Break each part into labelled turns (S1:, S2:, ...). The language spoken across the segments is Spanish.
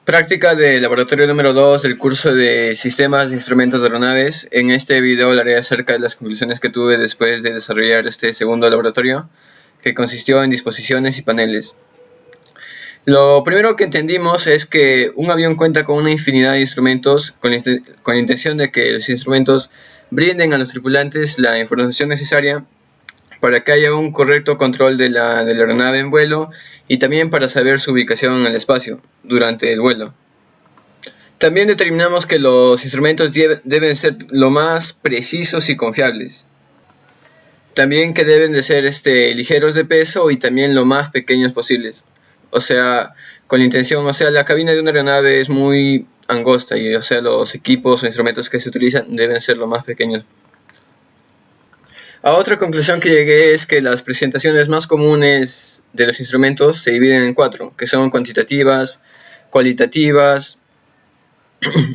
S1: Práctica de laboratorio número 2 del curso de Sistemas de Instrumentos de Aeronaves. En este video hablaré acerca de las conclusiones que tuve después de desarrollar este segundo laboratorio, que consistió en disposiciones y paneles. Lo primero que entendimos es que un avión cuenta con una infinidad de instrumentos con la intención de que los instrumentos brinden a los tripulantes la información necesaria para que haya un correcto control de la aeronave en vuelo y también para saber su ubicación en el espacio durante el vuelo. También determinamos que los instrumentos deben ser lo más precisos y confiables. También que deben de ser ligeros de peso y también lo más pequeños posibles. O sea, con la intención, la cabina de una aeronave es muy angosta y los equipos o instrumentos que se utilizan deben ser lo más pequeños. A otra conclusión que llegué es que las presentaciones más comunes de los instrumentos se dividen en 4, que son cuantitativas, cualitativas,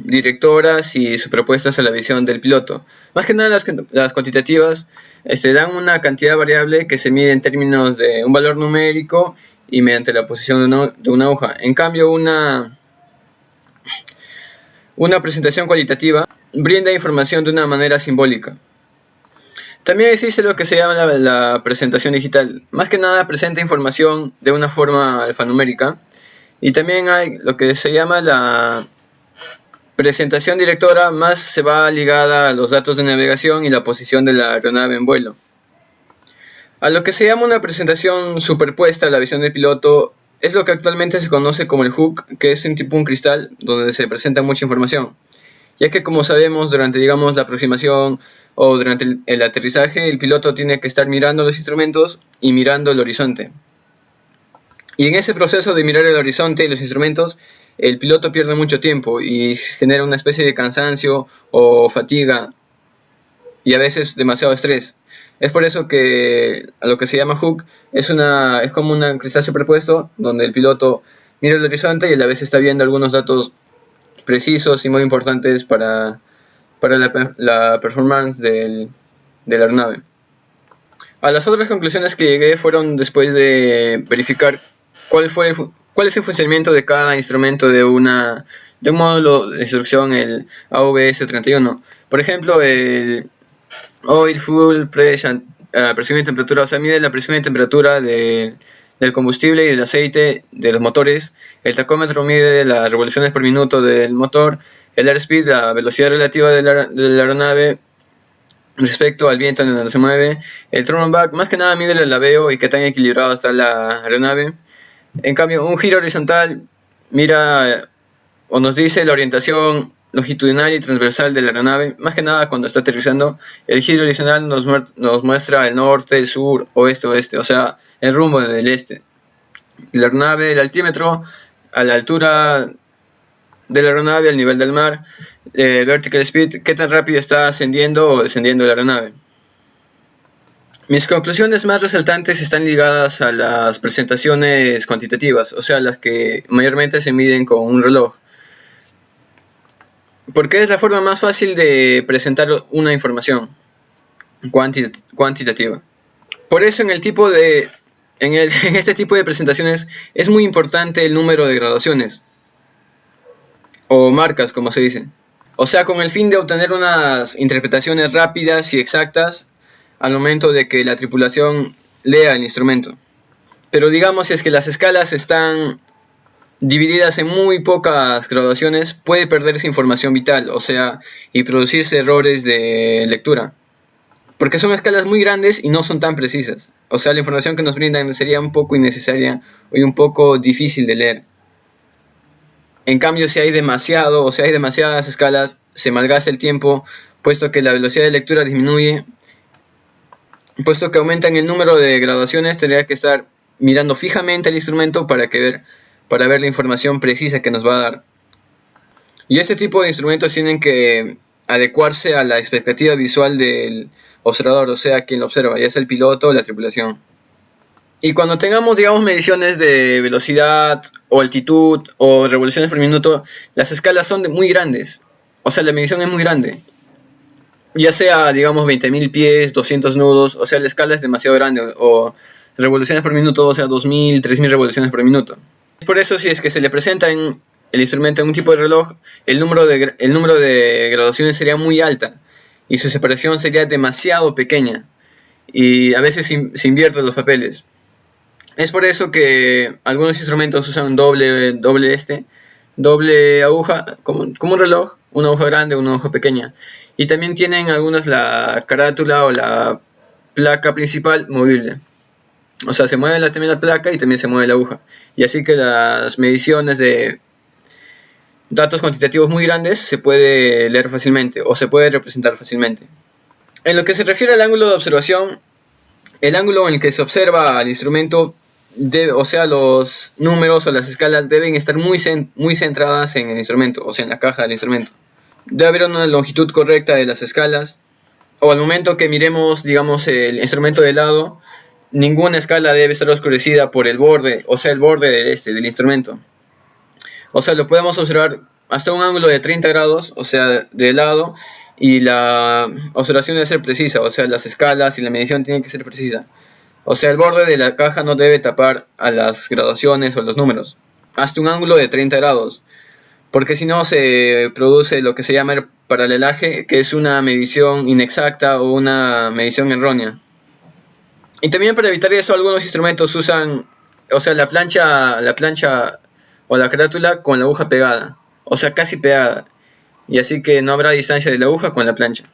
S1: directoras y superpuestas a la visión del piloto. Más que nada las cuantitativas dan una cantidad variable que se mide en términos de un valor numérico y mediante la posición de una aguja. En cambio, una presentación cualitativa brinda información de una manera simbólica. También existe lo que se llama la presentación digital. Más que nada presenta información de una forma alfanumérica. Y también hay lo que se llama la presentación directora, más se va ligada a los datos de navegación y la posición de la aeronave en vuelo. A lo que se llama una presentación superpuesta a la visión del piloto es lo que actualmente se conoce como el HUC, que es un cristal donde se presenta mucha información. Ya que, como sabemos, durante la aproximación o durante el aterrizaje, el piloto tiene que estar mirando los instrumentos y mirando el horizonte. Y en ese proceso de mirar el horizonte y los instrumentos, el piloto pierde mucho tiempo y genera una especie de cansancio o fatiga y a veces demasiado estrés. Es por eso que a lo que se llama HUC es como un cristal superpuesto donde el piloto mira el horizonte y a la vez está viendo algunos datos precisos y muy importantes para la performance de la aeronave. A las otras conclusiones que llegué fueron después de verificar cuál es el funcionamiento de cada instrumento de un módulo de instrucción, el AVS31. Por ejemplo, el Oil Fuel Pressure, presión y temperatura, mide la presión y temperatura del combustible y del aceite de los motores. El tacómetro mide las revoluciones por minuto del motor. El airspeed, la velocidad relativa de la aeronave respecto al viento en el que se mueve. El throttle back, más que nada mide el alabeo y qué tan equilibrado está la aeronave. En cambio, un giro horizontal mira o nos dice la orientación longitudinal y transversal de la aeronave. Más que nada cuando está aterrizando, el giro horizontal nos muestra el norte, el sur, oeste, oeste, el rumbo del este. La aeronave, el altímetro, a la altura de la aeronave, al nivel del mar. Vertical speed, qué tan rápido está ascendiendo o descendiendo la aeronave. Mis conclusiones más resaltantes están ligadas a las presentaciones cuantitativas, las que mayormente se miden con un reloj, porque es la forma más fácil de presentar una información cuantitativa. Por eso en este tipo de presentaciones es muy importante el número de graduaciones o marcas, como se dice. Con el fin de obtener unas interpretaciones rápidas y exactas al momento de que la tripulación lea el instrumento. Pero si es que las escalas están divididas en muy pocas graduaciones, puede perderse información vital, y producirse errores de lectura. Porque son escalas muy grandes y no son tan precisas. La información que nos brindan sería un poco innecesaria y un poco difícil de leer. En cambio, si hay demasiadas escalas, se malgasta el tiempo, puesto que la velocidad de lectura disminuye. Puesto que aumentan el número de graduaciones, tendría que estar mirando fijamente el instrumento para ver la información precisa que nos va a dar. Y este tipo de instrumentos tienen que adecuarse a la expectativa visual del observador, quien lo observa, ya sea el piloto o la tripulación. Y cuando tengamos, mediciones de velocidad o altitud o revoluciones por minuto, las escalas son muy grandes. La medición es muy grande. Ya sea, 20.000 pies, 200 nudos, la escala es demasiado grande. O revoluciones por minuto, 2.000, 3.000 revoluciones por minuto. Por eso, si es que se le presentan el instrumento en un tipo de reloj, el número de graduaciones sería muy alta y su separación sería demasiado pequeña, y a veces se invierten los papeles. Es por eso que algunos instrumentos usan doble aguja, como un reloj, una aguja grande, una aguja pequeña. Y también tienen algunos la carátula o la placa principal movible. O sea, se mueve también la placa y también se mueve la aguja. Y así que las mediciones de datos cuantitativos muy grandes se puede leer fácilmente o se puede representar fácilmente. En lo que se refiere al ángulo de observación, el ángulo en el que se observa al instrumento, o sea, los números o las escalas deben estar muy centradas en el instrumento, o sea, en la caja del instrumento. Debe haber una longitud correcta de las escalas, o al momento que miremos, digamos, el instrumento de lado, ninguna escala debe estar oscurecida por el borde, o sea, el borde del instrumento. O sea, lo podemos observar hasta un ángulo de 30 grados, o sea, de lado, y la observación debe ser precisa, o sea, las escalas y la medición tienen que ser precisa. O sea, el borde de la caja no debe tapar a las graduaciones o los números, hasta un ángulo de 30 grados, porque si no se produce lo que se llama el paralelaje, que es una medición inexacta o una medición errónea. Y también para evitar eso, algunos instrumentos usan, o sea, la plancha o la carátula con la aguja pegada, o sea, casi pegada, y así que no habrá distancia de la aguja con la plancha.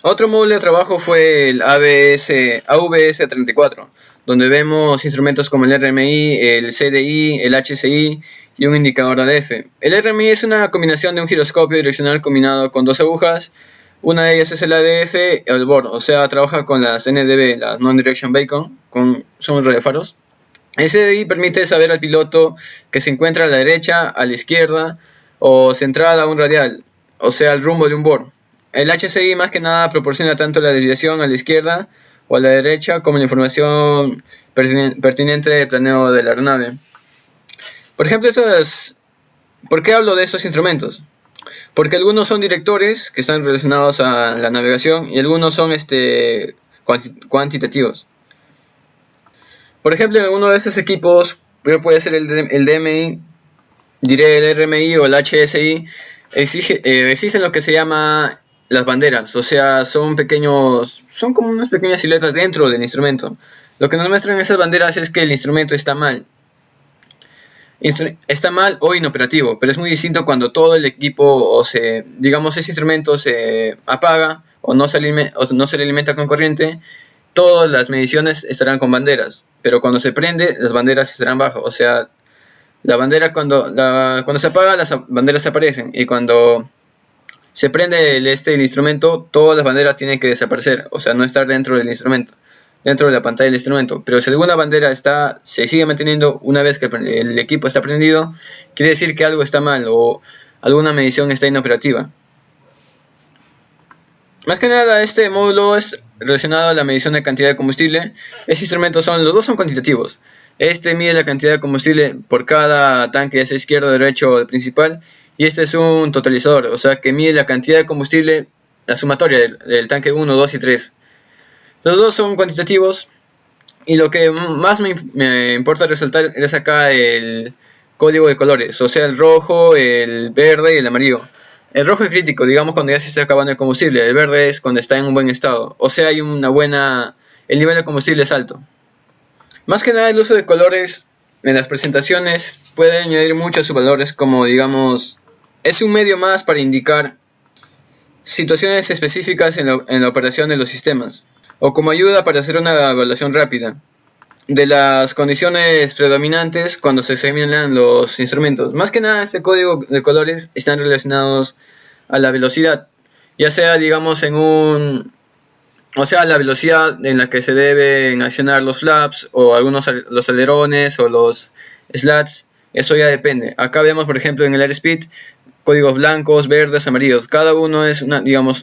S1: Otro módulo de trabajo fue el AVS34, donde vemos instrumentos como el RMI, el CDI, el HCI y un indicador ADF. El RMI es una combinación de un giroscopio direccional combinado con dos agujas. Una de ellas es el ADF, el board, o sea, trabaja con las NDB, las Non-Direction Beacon, son radiofaros. El CDI permite saber al piloto que se encuentra a la derecha, a la izquierda o central a un radial, o sea, el rumbo de un board. El HCI más que nada proporciona tanto la desviación a la izquierda o a la derecha como la información pertinente del planeo de la aeronave. Por ejemplo, ¿por qué hablo de estos instrumentos? Porque algunos son directores que están relacionados a la navegación y algunos son cuantitativos. Por ejemplo, uno de estos equipos puede ser el DMI, diré el RMI o el HSI, existen lo que se llama las banderas, o sea, son como unas pequeñas siluetas dentro del instrumento. Lo que nos muestran esas banderas es que el instrumento está mal. Está mal o inoperativo, pero es muy distinto cuando todo el equipo, digamos, ese instrumento se apaga o no se le alimenta con corriente. Todas las mediciones estarán con banderas, pero cuando se prende, las banderas estarán bajas. O sea, la bandera cuando se apaga, las banderas aparecen, y cuando se prende el instrumento, todas las banderas tienen que desaparecer, o sea, no estar dentro del instrumento, dentro de la pantalla del instrumento. Pero si alguna bandera se sigue manteniendo una vez que el equipo está prendido, quiere decir que algo está mal o alguna medición está inoperativa. Más que nada, este módulo es relacionado a la medición de cantidad de combustible. Estos instrumentos los dos son cuantitativos. Este mide la cantidad de combustible por cada tanque, ya sea izquierdo, derecho o principal. Y este es un totalizador, o sea que mide la cantidad de combustible, la sumatoria del tanque 1, 2 y 3. Los dos son cuantitativos, y lo que más me importa resaltar es acá el código de colores, o sea, el rojo, el verde y el amarillo. El rojo es crítico, digamos, cuando ya se está acabando el combustible. El verde es cuando está en un buen estado, o sea, el nivel de combustible es alto. Más que nada, el uso de colores en las presentaciones puede añadir mucho a sus valores, como, digamos, es un medio más para indicar situaciones específicas en la operación de los sistemas, o como ayuda para hacer una evaluación rápida de las condiciones predominantes cuando se examinan los instrumentos. Más que nada, este código de colores están relacionados a la velocidad, ya sea, digamos, la velocidad en la que se deben accionar los flaps o los alerones o los slats. Eso ya depende. Acá vemos, por ejemplo, en el airspeed, códigos blancos, verdes, amarillos. Cada uno es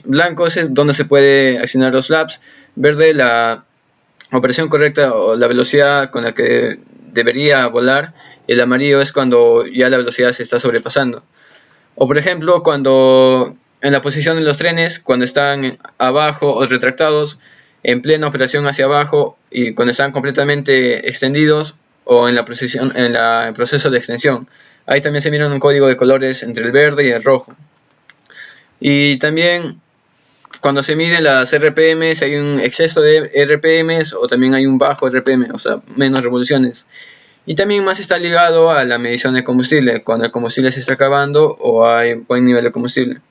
S1: blanco es donde se puede accionar los flaps, verde la operación correcta o la velocidad con la que debería volar, y el amarillo es cuando ya la velocidad se está sobrepasando. O por ejemplo, cuando en la posición de los trenes, cuando están abajo o retractados, en plena operación hacia abajo, y cuando están completamente extendidos, o en el proceso de extensión. Ahí también se mira un código de colores entre el verde y el rojo. Y también cuando se miden las RPM, si hay un exceso de RPM o también hay un bajo RPM, o sea, menos revoluciones. Y también más está ligado a la medición de combustible, cuando el combustible se está acabando o hay buen nivel de combustible.